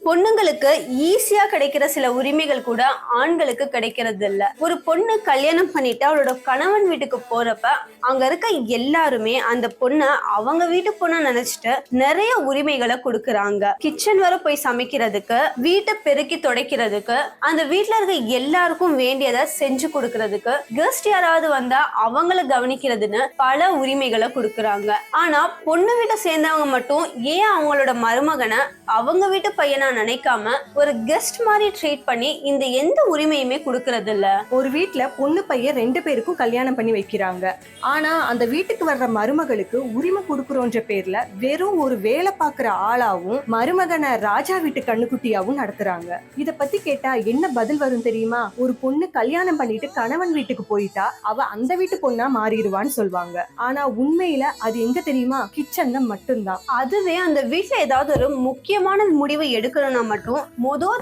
பொண்ணுங்களுக்கு ஈஸியா கிடைக்கிற சில உரிமைகள் கூட ஆண்களுக்கு கிடைக்கிறது இல்ல. ஒரு பொண்ணு கல்யாணம் பண்ணிட்டு அவளோட கணவன் வீட்டுக்கு போறப்ப அங்க இருக்க எல்லாருமே அந்த பொண்ண அவங்க வீட்டு பொண்ண நினைச்சிட்டு நிறைய உரிமைகளை கொடுக்கறாங்க. கிச்சன் வர போய் சமைக்கிறதுக்கு, வீட்டை பெருக்கி துடைக்கிறதுக்கு, அந்த வீட்டுல இருக்க எல்லாருக்கும் வேண்டியதை செஞ்சு கொடுக்கறதுக்கு, கெஸ்ட் யாராவது வந்தா அவங்கள கவனிக்கிறதுன்னு பல உரிமைகளை கொடுக்கறாங்க. ஆனா பொண்ணு வீட்டை சேர்ந்தவங்க மட்டும் ஏன் அவங்களோட மருமகனை அவங்க வீட்டு பையனா நினைக்காம ஒரு கெஸ்ட் மாதிரி ட்ரீட் பண்ணி இந்த எந்த உரிமையுமே கொடுக்கறது இல்ல? ஒரு வீட்டுல பொண்ணு பையன் 2 பேருக்கும் கல்யாணம் பண்ணி வைக்கிறாங்க. ஆனா அந்த வீட்டுக்கு வர்ற மருமகளுக்கு உரிமை கொடுக்கறோன்ற பேர்ல வெறும் ஒரு வேலை பாக்குற ஆளாவும் மருமகனை ராஜா வீட்டு கண்ணுக்குட்டியாவும் நடத்துறாங்க. இத பத்தி கேட்டா என்ன பதில் வரும் தெரியுமா? ஒரு பொண்ணு கல்யாணம் பண்ணிட்டு கணவன் வீட்டுக்கு போயிட்டா அவ அந்த வீட்டு பொண்ணா மாறிடுவான்னு சொல்வாங்க. ஆனா உண்மையில அது எங்க தெரியுமா? கிச்சன்ல மட்டும்தான். அதுவே அந்த வீட்டுல ஏதாவது ஒரு முக்கியமான முடிவை எடுக்கணும்னா மட்டும்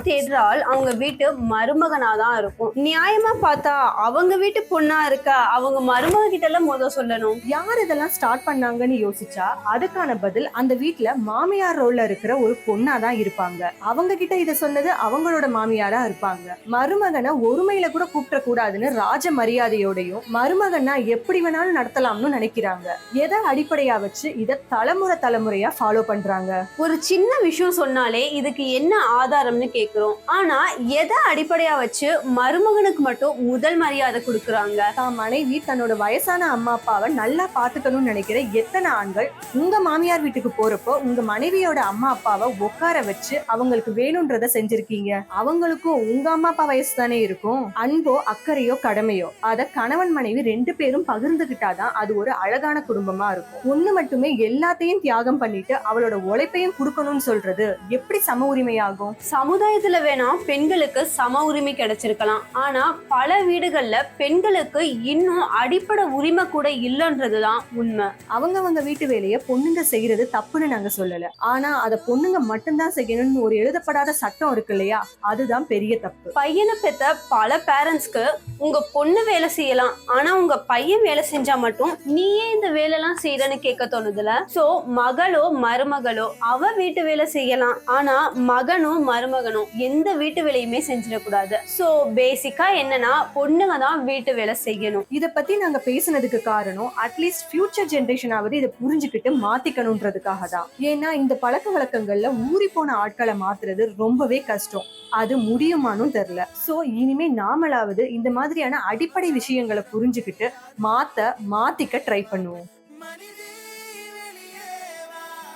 தேடுற ஆள் அவங்க வீட்டு மருமகனா தான் இருக்கும். நியாயமா பார்த்தா அவங்க வீட்டு பொண்ணா இருக்கா அவங்க மருமக கிட்ட எல்லாம் சொல்லணும். யார் இதெல்லாம் ஸ்டார்ட் பண்ணாங்கன்னு யோசிச்சா அதுக்கான பதில் அந்த வீட்டுல மாமியார் ரோல்ல இருக்கிற ஒரு பொண்ணா தான் இருப்பாங்க. அவங்க கிட்ட இத சொன்னது அவங்களோட மாமியாரா இருப்பாங்க. மருமகனை ஒருமையில கூட கூப்பிட கூடாதுன்னு ராஜ மரியாதையோடையும் மருமகனா எப்படி வேணாலும் நடத்தலாம்னு நினைக்கிறாங்க. எதை அடிப்படையா வச்சு இத தலைமுறையா ஃபாலோ பண்றாங்க. ஒரு சின்ன விஷயம் சொன்னாலே இதுக்கு என்ன ஆதாரம்னு கேக்குறோம். ஆனா எதை அடிப்படையா வச்சு மருமகனுக்கு மட்டும் முதல் மரியாதை கொடுக்கறாங்க? தான் மனைவி தன்னோட வயசான அம்மா அப்பாவை நல்லா பாத்துக்கணும்னு நினைக்கிற எத்தனை ஆண்கள் உங்க மாமியார் வீட்டுக்கு போறப்போ உங்க மனைவியோட அம்மா அப்பாவை உட்கார வச்சு அவங்களுக்கு வேணும்ன்றத செஞ்சிருக்கீங்க? அவங்களுக்கும் உங்க அம்மா அப்பா வயசு தானே இருக்கும். அன்போ அக்கறையோ கடமையோ அத கணவன் மனைவி 2 பேரும் பகிர்ந்துகிட்டாதான் அது ஒரு அழகான குடும்பமா இருக்கும். ஒண்ணு மட்டுமே எல்லாத்தையும் தியாகம் பண்ணிட்டு அவளோட உழைப்பையும் கொடுக்கணும்னு சொல்றது எப்படி சம உரிமையாகும்? சமுதாயத்துல வேணா பெண்களுக்கு சம உரிமை கிடைச்சிருக்கலாம். ஆனா பல வீடுகள்ல பெண்களுக்கு இன்னும் அடிப்படை உரிமை கூட இல்லைன்றதுதான் உண்மை. அவங்க வீட்டு வேலையை பொண்ணுங்க செய்யறது தப்புன்னு நாங்க சொல்லல. ஆனா அத பொண்ணுங்க மட்டும்தான் செய்யணும்னு ஒரு எழுதப்படாத சட்டம் இருக்கு இல்லையா? அதுதான் பெரிய தப்பு. பையனை பெத்த பல பேரண்ட்ஸ்க்கு உங்க பொண்ணு வேலை செய்யலாம், ஆனா உங்க பையன் வேலை செஞ்சா மட்டும் நீயே இந்த வேலை எல்லாம் செய்யறன்னு கேட்க தோணுதுல. சோ மகளோ மருமகளோ அவ வீட்டு வேலை செய்யலாம், ஆனா மகனும் மருமகனும் எந்த வீட்டு வேலையுமே செஞ்சிடக்கூடாது. சோ பேசிக்கா என்னன்னா பொண்ணுங்க தான் வீட்டு வேலை செய்யணும். இத பத்தி நாங்க பேசுனதுக்கு காரணம் அட்லீஸ்ட் ஃபியூச்சர் ஜெனரேஷனாவது இதை புரிஞ்சுக்கிட்டு மாத்திக்கணும்ன்றதுக்காக தான். ஏன்னா இந்த பழக்க வழக்கங்கள்ல ஊறி போன ஆட்களை மாத்துறது ரொம்பவே கஷ்டம். அது முடியுமானும் தெரியல. சோ இனிமே நாமளாவது இந்த மாதிரியான அடிப்படை விஷயங்களை புரிஞ்சுக்கிட்டு மாத்திக்க ட்ரை பண்ணுவோம்.